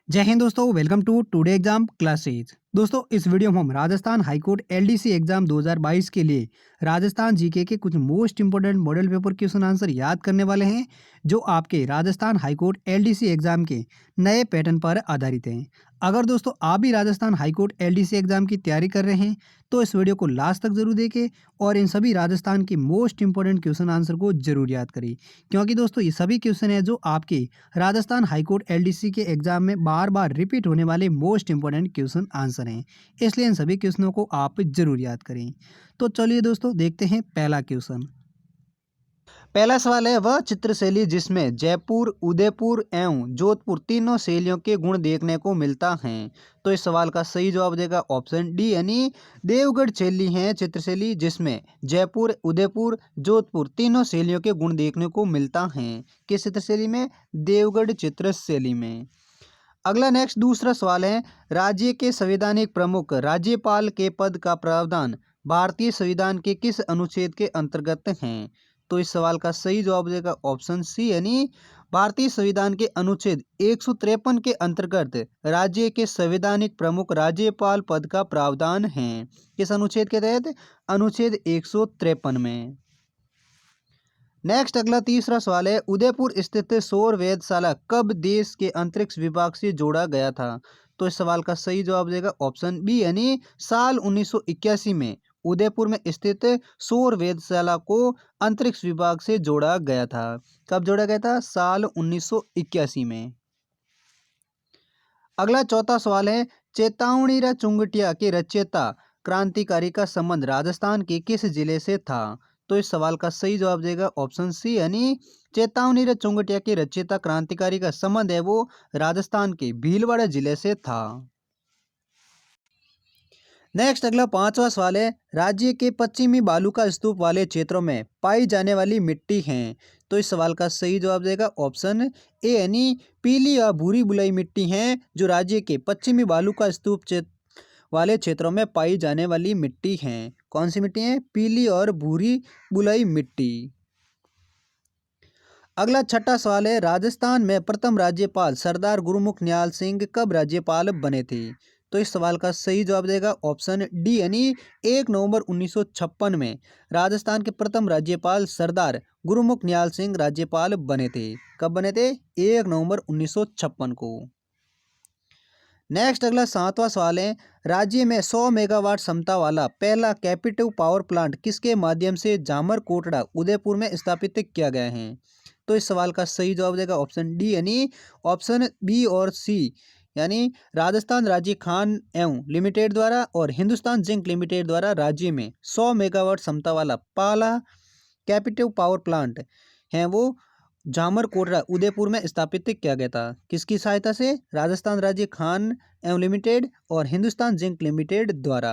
जय हिंद दोस्तों, welcome to today exam classes. दोस्तों, इस वीडियो में हम राजस्थान हाईकोर्ट एलडीसी एग्जाम 2022 के लिए राजस्थान जीके के कुछ most important model paper question answer याद करने वाले हैं, जो आपके राजस्थान हाईकोर्ट एलडीसी एग्जाम के नए पैटर्न पर आधारित हैं। अगर दोस्तों आप भी राजस्थान हाईकोर्ट एलडीसी एग्जाम की तैयारी कर रहे हैं तो इस वीडियो को लास्ट तक जरूर देखें और इन सभी राजस्थान के मोस्ट इंपोर्टेंट क्वेश्चन आंसर को जरूर याद करें, क्योंकि दोस्तों ये सभी क्वेश्चन है जो आपके राजस्थान हाईकोर्ट एलडीसी के एग्जाम में बार बार रिपीट होने वाले मोस्ट इंपोर्टेंट क्वेश्चन आंसर हैं, इसलिए इन सभी क्वेश्चनों को आप जरूर याद करें। तो चलिए दोस्तों देखते हैं पहला क्वेश्चन। पहला सवाल है, वह चित्रशैली जिसमें जयपुर, उदयपुर एवं जोधपुर तीनों शैलियों के गुण देखने को मिलता है। तो इस सवाल का सही जवाब देगा ऑप्शन डी यानी देवगढ़ शैली है चित्रशैली जिसमें जयपुर, उदयपुर, जोधपुर तीनों शैलियों के गुण देखने को मिलता है। किस चित्रशैली में? देवगढ़ चित्रशैली में। अगला नेक्स्ट दूसरा सवाल है, राज्य के संवैधानिक प्रमुख राज्यपाल के पद का प्रावधान भारतीय संविधान के किस अनुच्छेद के अंतर्गत हैं? तो इस सवाल का सही जवाब देगा ऑप्शन सी यानी भारतीय संविधान के अनुच्छेद 153 के अंतर्गत राज्य के संवैधानिक प्रमुख राज्यपाल पद का प्रावधान है। किस अनुच्छेद के तहत? अनुच्छेद 153 में। नेक्स्ट अगला तीसरा सवाल है, उदयपुर स्थित सौर वेधशाला कब देश के अंतरिक्ष विभाग से जोड़ा गया था? तो इस सवाल का सही जवाब देगा ऑप्शन बी यानी साल 1981 में उदयपुर में स्थित सौर वेधशाला को अंतरिक्ष विभाग से जोड़ा गया था। कब जोड़ा गया था? साल 1981 में। अगला चौथा सवाल है, चेतावनी रा चुंगटिया के रचयिता क्रांतिकारी का संबंध राजस्थान के किस जिले से था? तो इस सवाल का सही जवाब देगा ऑप्शन सी यानी चेतावनी रा चुंगटिया के रचयिता क्रांतिकारी का संबंध है वो राजस्थान के भीलवाड़ा जिले से था। नेक्स्ट अगला पांचवा सवाल है, राज्य के पश्चिमी बालू का स्तूप वाले क्षेत्रों में पाई जाने वाली मिट्टी है। तो इस सवाल का सही जवाब देगा ऑप्शन ए यानी पीली या भूरी बुलाई मिट्टी है जो राज्य के पश्चिमी बालू का स्तूप वाले क्षेत्रों में पाई जाने वाली मिट्टी है। कौन सी मिट्टी है? पीली और भूरी बुलाई मिट्टी। अगला छठा सवाल है, राजस्थान में प्रथम राज्यपाल सरदार गुरुमुख निहाल सिंह कब राज्यपाल बने थे? तो इस सवाल का सही जवाब देगा ऑप्शन डी यानी 1 नवंबर 1956 में राजस्थान के प्रथम राज्यपाल सरदार गुरुमुख निहाल सिंह राज्यपाल बने थे। कब बने थे? 1 नवंबर 1956 को। नेक्स्ट अगला सातवां सवाल है, राज्य में 100 मेगावाट क्षमता वाला पहला कैपेसिटिव पावर प्लांट किसके माध्यम से जामर कोटड़ा उदयपुर में स्थापित किया गया है? तो इस सवाल का सही जवाब देगा ऑप्शन डी यानी ऑप्शन बी और सी यानी राजस्थान राज्य खान एवं लिमिटेड द्वारा और हिंदुस्तान जिंक लिमिटेड द्वारा राज्य में 100 मेगावाट क्षमता वाला पहला कैपेसिटिव पावर प्लांट है वो जामर कोटड़ा उदयपुर में स्थापित किया गया था। किसकी सहायता से? राजस्थान राज्य खान एवं लिमिटेड और हिंदुस्तान जिंक लिमिटेड द्वारा।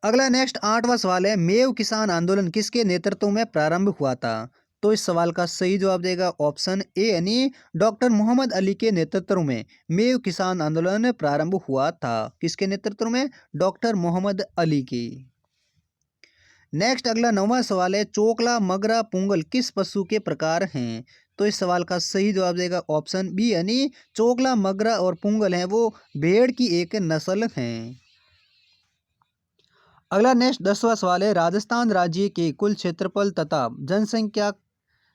अगला नेक्स्ट आठवां सवाल है, मेव किसान आंदोलन किसके नेतृत्व में प्रारंभ हुआ था? तो इस सवाल का सही जवाब देगा ऑप्शन ए यानी डॉक्टर मोहम्मद अली के नेतृत्व में मेव किसान आंदोलन प्रारंभ हुआ था। किसके नेतृत्व में? डॉक्टर मोहम्मद अली के। नेक्स्ट अगला नौवां सवाल है, चोकला, मगरा, पुंगल किस पशु के प्रकार हैं? तो इस सवाल का सही जवाब देगा ऑप्शन बी यानी चोकला, मगरा और पुंगल हैं वो भेड़ की एक नस्ल हैं। अगला नेक्स्ट 10वां सवाल है, राजस्थान राज्य के कुल क्षेत्रफल तथा जनसंख्या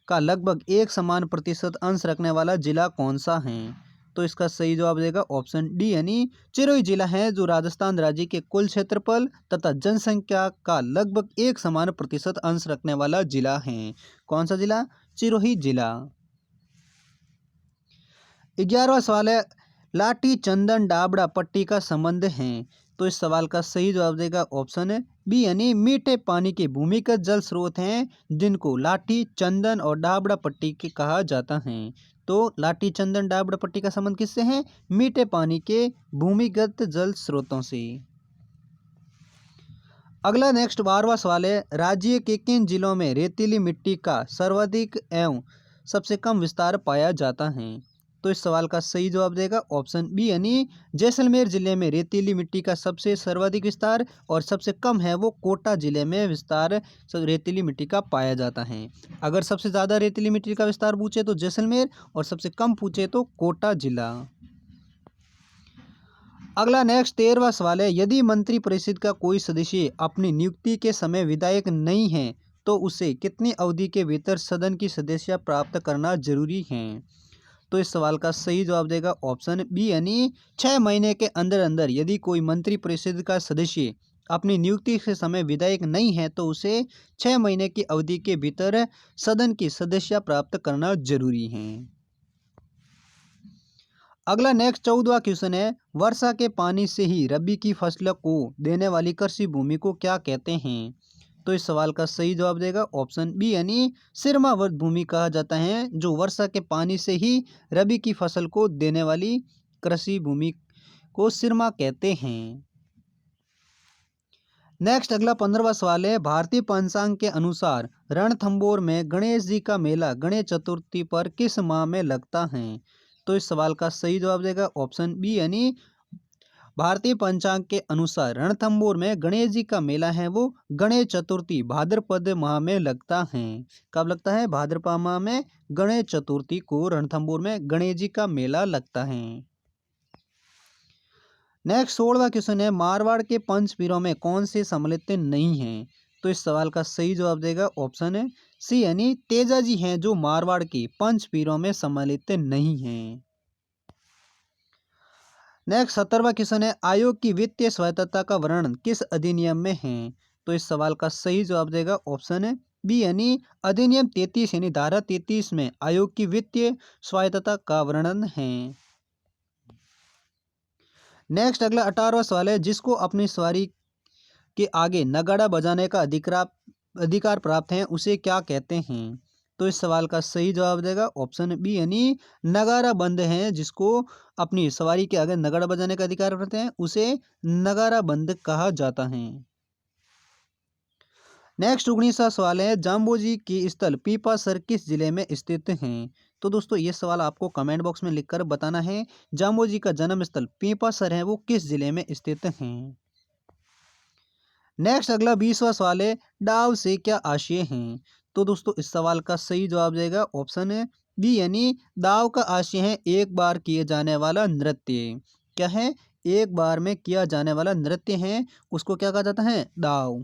का लगभग एक समान प्रतिशत अंश रखने वाला जिला कौन सा है? तो इसका सही जवाब देगा ऑप्शन डी यानी सिरोही जिला है जो राजस्थान राज्य के कुल क्षेत्रफल तथा जनसंख्या का लगभग एक समान प्रतिशत अंश रखने वाला जिला है। कौन सा जिला? सिरोही जिला। 11वां सवाल है, लाठी, चंदन, डाबड़ा, पट्टी का संबंध है। तो इस सवाल का सही जवाब देगा ऑप्शन बी यानी मीठे पानी के भूमिगत जल स्रोत हैं जिनको लाठी, चंदन और डाबड़ा पट्टी के कहा जाता है। तो लाठी, चंदन, डाबड़ा पट्टी का संबंध किससे है? मीठे पानी के भूमिगत जल स्रोतों से। अगला नेक्स्ट 12वां सवाल है, राज्य के किन जिलों में रेतीली मिट्टी का सर्वाधिक एवं सबसे कम विस्तार पाया जाता है? तो तो इस सवाल का सही जवाब देगा ऑप्शन बी यानी जैसलमेर जिले में रेतीली मिट्टी का सबसे सर्वाधिक विस्तार और सबसे कम है वो कोटा जिले में विस्तार रेतीली मिट्टी का पाया जाता है। अगर सबसे ज़्यादा रेतीली मिट्टी का विस्तार पूछे तो जैसलमेर और सबसे कम पूछे तो कोटा जिला। अगला नेक्स्ट 13वां सवाल है, यदि मंत्रिपरिषद का कोई सदस्य अपनी नियुक्ति के समय विधायक नहीं है तो उसे कितनी अवधि के भीतर सदन की सदस्यता प्राप्त करना जरूरी है। तो इस सवाल का सही जवाब देगा ऑप्शन बी यानी 6 महीने के अंदर अंदर यदि कोई मंत्रिपरिषद का सदस्य अपनी नियुक्ति के समय विधायक नहीं है तो उसे 6 महीने की अवधि के भीतर सदन की सदस्यता प्राप्त करना जरूरी है। अगला नेक्स्ट 14वां क्वेश्चन है, वर्षा के पानी से ही रबी की फसलों को देने वाली कृषि भूमि को क्या कहते हैं। तो इस सवाल का सही जवाब देगा ऑप्शन बी यानी सिरमावर्त भूमि कहा जाता है, जो वर्षा के पानी से ही रबी की फसल को देने वाली कृषि भूमि को सिरमा कहते हैं। नेक्स्ट अगला 15वां सवाल है, भारतीय पंचांग के अनुसार रणथंभौर में गणेश जी का मेला गणेश चतुर्थी पर किस माह में लगता है। तो इस सवाल का सही जवाब देगा ऑप्शन बी यानी भारतीय पंचांग के अनुसार रणथंभौर में गणेश जी का मेला है वो गणेश चतुर्थी भाद्रपद माह में लगता है। कब लगता है? भाद्रपद माह में गणेश चतुर्थी को रणथंभौर में गणेश जी का मेला लगता है। नेक्स्ट 16वां क्वेश्चन है, मारवाड़ के पंचपीरों में कौन से सम्मिलित नहीं है। तो इस सवाल का सही जवाब देगा ऑप्शन है सी यानी तेजा जी हैं जो मारवाड़ के पंचपीरों में सम्मिलित नहीं है। नेक्स्ट 17वां क्वेश्चन है, आयोग की वित्तीय स्वायत्तता का वर्णन किस अधिनियम में है। तो इस सवाल का सही जवाब देगा ऑप्शन है बी यानी अधिनियम 33 यानी धारा 33 में आयोग की वित्तीय स्वायत्तता का वर्णन है। नेक्स्ट अगला 18वां सवाल है, जिसको अपनी सवारी के आगे नगाड़ा बजाने का अधिकार प्राप्त है उसे क्या कहते हैं। तो इस सवाल का सही जवाब देगा ऑप्शन बी यानी नगाड़ा बंद है, जिसको अपनी सवारी के आगे नगाड़ा बजाने का अधिकार प्राप्त है उसे नगाड़ा बंद कहा जाता है। नेक्स्ट 19वां सवाल है, जाम्बोजी की स्थल पीपासर किस जिले में स्थित है। तो दोस्तों ये सवाल आपको कमेंट बॉक्स में लिखकर बताना है, जाम्बोजी का जन्म स्थल पीपासर है वो किस जिले में स्थित है। नेक्स्ट अगला 20वां सवाल है, डाव से क्या आशय है। तो दोस्तों इस सवाल का सही जवाब देगा ऑप्शन है बी यानी दाव का आशय है एक बार किए जाने वाला नृत्य। क्या है? एक बार में किया जाने वाला नृत्य है, उसको क्या कहा जाता है? दाव।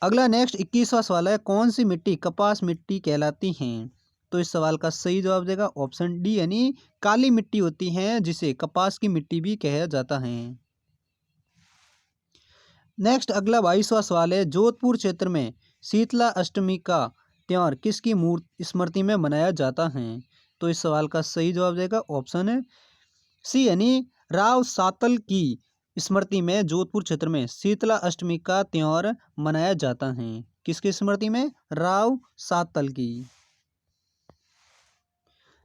अगला नेक्स्ट 21वां सवाल है, कौन सी मिट्टी कपास मिट्टी कहलाती है। तो इस सवाल का सही जवाब देगा ऑप्शन डी यानी काली मिट्टी होती है जिसे कपास की मिट्टी भी कहा जाता है। नेक्स्ट अगला 22वां सवाल है, जोधपुर क्षेत्र में शीतला अष्टमी का त्यौहार किसकी मूर्ति स्मृति में मनाया जाता है। तो इस सवाल का सही जवाब देगा ऑप्शन है सी यानी राव सातल की स्मृति में जोधपुर क्षेत्र में शीतला अष्टमी का त्यौहार मनाया जाता है। किसकी स्मृति में? राव सातल की।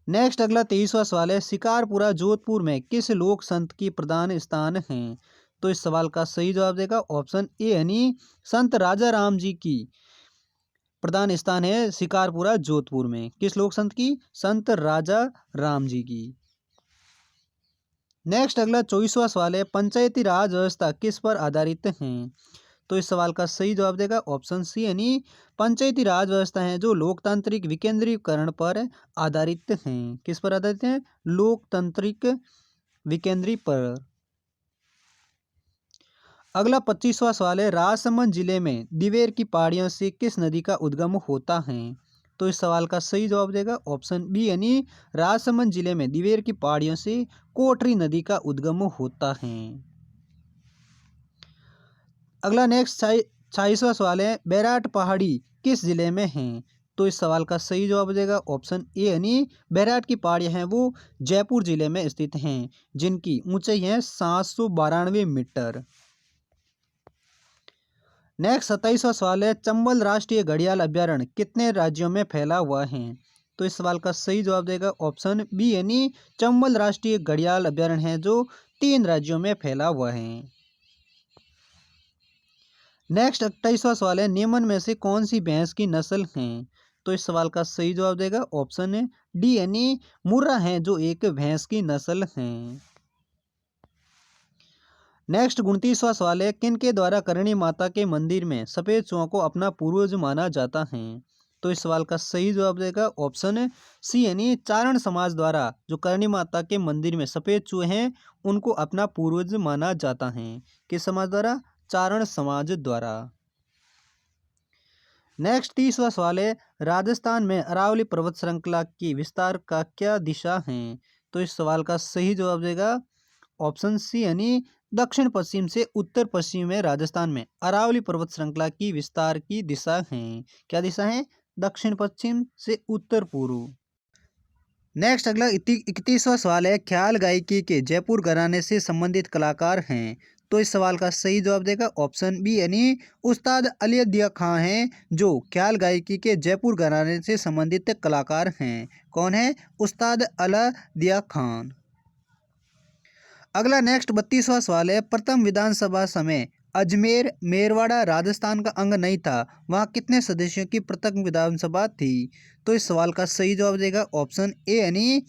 नेक्स्ट अगला 23वां सवाल है, शिकारपुरा जोधपुर में किस लोक संत की प्रधान स्थान है। तो इस सवाल का सही जवाब देगा ऑप्शन ए यानी संत राजा राम जी की प्रधान स्थान है शिकारपुरा जोधपुर में। किस लोक संत की? संत राजा राम जी की। नेक्स्ट अगला 24वां सवाल है, पंचायती राज व्यवस्था किस पर आधारित है। तो इस सवाल का सही जवाब देगा ऑप्शन सी यानी पंचायती राज व्यवस्था है जो लोकतांत्रिक विकेंद्रीकरण पर आधारित हैं। किस पर आधारित हैं? लोकतांत्रिक विकेंद्री पर। अगला 25वां सवाल है, राजसमंद जिले में दिवेर की पहाड़ियों से किस नदी का उद्गम होता है। तो इस सवाल का सही जवाब देगा ऑप्शन बी यानी राजसमंद जिले में दिवेर की पहाड़ियों से कोटरी नदी का उद्गम होता है। अगला नेक्स्ट 26वां सवाल है, बैराट पहाड़ी किस जिले में है। तो इस सवाल का सही जवाब देगा ऑप्शन ए यानी बैराट की पहाड़ियाँ हैं वो जयपुर जिले में स्थित हैं, जिनकी ऊंचाई है 792 मीटर। नेक्स्ट 27वां सवाल है, चंबल राष्ट्रीय घड़ियाल अभ्यारण्य कितने राज्यों में फैला हुआ है। तो इस सवाल का सही जवाब देगा ऑप्शन बी यानी चंबल राष्ट्रीय घड़ियाल अभ्यारण्य है जो 3 राज्यों में फैला हुआ है। नेक्स्ट 28वां सवाल है, निम्न में से कौन सी भैंस की नस्ल है। तो इस सवाल का सही जवाब देगा ऑप्शन डी यानी मुर्रा है जो एक भैंस की नस्ल है। नेक्स्ट 29वां सवाल है, किन के द्वारा करणी माता के मंदिर में सफेद चूहों को अपना पूर्वज माना जाता है। तो इस सवाल का सही जवाब देगा ऑप्शन सी यानी चारण समाज द्वारा जो करणी माता के मंदिर में सफेद चूहे हैं उनको अपना पूर्वज माना जाता है। किस समाज द्वारा? चारण समाज द्वारा। नेक्स्ट 30वां सवाल है, राजस्थान में अरावली पर्वत श्रृंखला की विस्तार का क्या दिशा है। तो इस सवाल का सही जवाब देगा ऑप्शन सी यानी दक्षिण पश्चिम से उत्तर पश्चिम में राजस्थान में अरावली पर्वत श्रृंखला की विस्तार की दिशा है। क्या दिशा है? दक्षिण पश्चिम से उत्तर पूर्व। नेक्स्ट अगला 31वां सवाल है, ख्याल गायकी के जयपुर घराने से संबंधित कलाकार हैं। तो इस सवाल का सही जवाब देगा ऑप्शन बी यानी उस्ताद अली खां हैं जो ख्याल गायकी के जयपुर घराने से संबंधित कलाकार हैं। कौन है? उस्ताद अली खान। अगला नेक्स्ट 32वां सवाल है, प्रथम विधानसभा समय अजमेर मेरवाड़ा राजस्थान का अंग नहीं था, वहाँ कितने सदस्यों की प्रथम विधानसभा थी। तो इस सवाल का सही जवाब देगा ऑप्शन ए यानी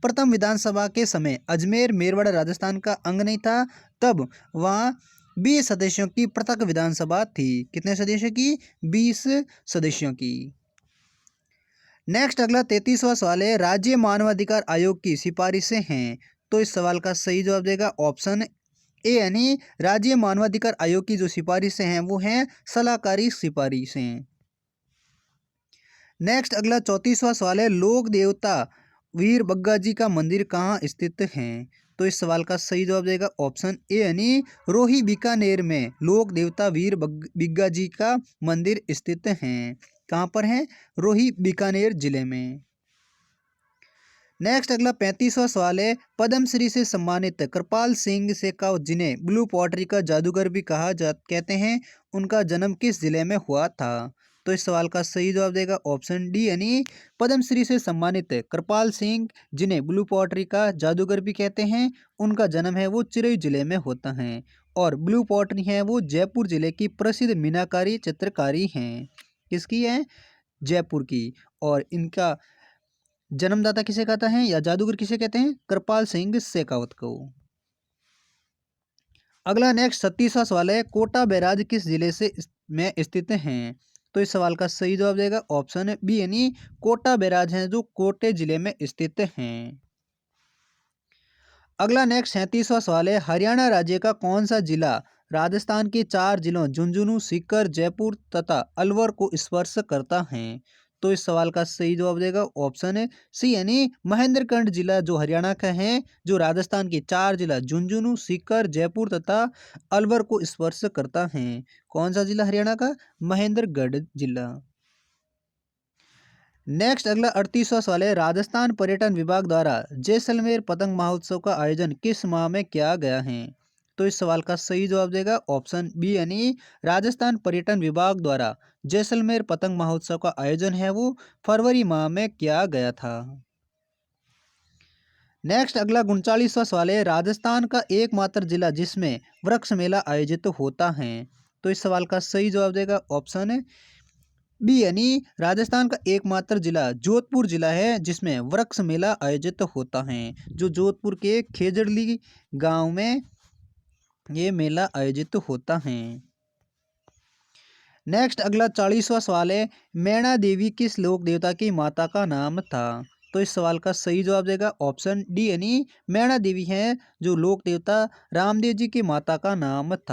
प्रथम विधानसभा के समय अजमेर मेरवाड़ा राजस्थान का अंग नहीं था, तब वहाँ 20 सदस्यों की पृथक विधानसभा थी। कितने सदस्यों की? 20 सदस्यों की। नेक्स्ट अगला 33वां सवाल है, राज्य मानवाधिकार आयोग की सिफारिशें हैं। तो इस सवाल का सही जवाब देगा ऑप्शन ए यानी राज्य मानवाधिकार आयोग की जो सिफारिशें हैं वो हैं सलाहकारी सिफारिशें। नेक्स्ट अगला 34वां सवाल है, लोक देवता वीर बग्गा जी का मंदिर कहाँ स्थित है। तो इस सवाल का सही जवाब देगा ऑप्शन ए यानी रोही बीकानेर में लोक देवता वीर बग्गा जी का मंदिर स्थित है। कहाँ पर है? रोही बीकानेर जिले में। नेक्स्ट अगला 35वां सवाल है, पद्मश्री से सम्मानित कृपाल सिंह शेखावत जिन्हें ब्लू पॉटरी का जादूगर भी कहते हैं, उनका जन्म किस जिले में हुआ था। तो इस सवाल का सही जवाब देगा ऑप्शन डी यानी पद्मश्री से सम्मानित कृपाल सिंह जिन्हें ब्लू पॉटरी का जादूगर भी कहते हैं, उनका जन्म है वो चिरई जिले में होता है। और ब्लू पॉटरी है वो जयपुर जिले की प्रसिद्ध मीनाकारी चित्रकारी हैं। किसकी है? जयपुर की। और इनका जन्मदाता किसे कहता है या जादूगर किसे कहते हैं? कृपाल सिंह शेखावत को। अगला नेक्स्ट 36वां सवाल है, कोटा बैराज किस जिले से में स्थित हैं। तो इस सवाल का सही जवाब देगा ऑप्शन बी यानी कोटा बैराज हैं जो कोटे जिले में स्थित हैं। अगला नेक्स्ट 37वां सवाल है, हरियाणा राज्य का कौन सा जिला राजस्थान के 4 जिलों झुंझुनू, सीकर, जयपुर तथा अलवर को स्पर्श करता है। तो इस सवाल का सही जवाब देगा ऑप्शन है सी यानी महेंद्रगढ़ जिला जो हरियाणा का है, जो राजस्थान के 4 जिला झुंझुनू, सीकर, जयपुर तथा अलवर को स्पर्श करता है। कौन सा जिला हरियाणा का? महेंद्रगढ़ जिला। नेक्स्ट अगला 38वां सवाल है, राजस्थान पर्यटन विभाग द्वारा जैसलमेर पतंग महोत्सव का आयोजन किस माह में किया गया है। तो इस सवाल का सही जवाब देगा ऑप्शन बी यानी राजस्थान पर्यटन विभाग द्वारा जैसलमेर पतंग महोत्सव का आयोजन है वो फरवरी माह में किया गया था। नेक्स्ट अगला 39वां सवाल है, राजस्थान का एकमात्र जिला जिसमें वृक्ष मेला आयोजित होता है। तो इस सवाल का सही जवाब देगा ऑप्शन बी यानी राजस्थान का एकमात्र जिला जोधपुर जिला है जिसमें वृक्ष मेला आयोजित होता है, जो जोधपुर के खेजड़ली गांव में ये मेला आयोजित होता है। नेक्स्ट अगला 40वां सवाल है, मैणा देवी किस लोक देवता की माता का नाम था। तो इस सवाल का सही जवाब देगा ऑप्शन डी यानी मैणा देवी है जो लोक देवता रामदेव जी की माता का नाम था।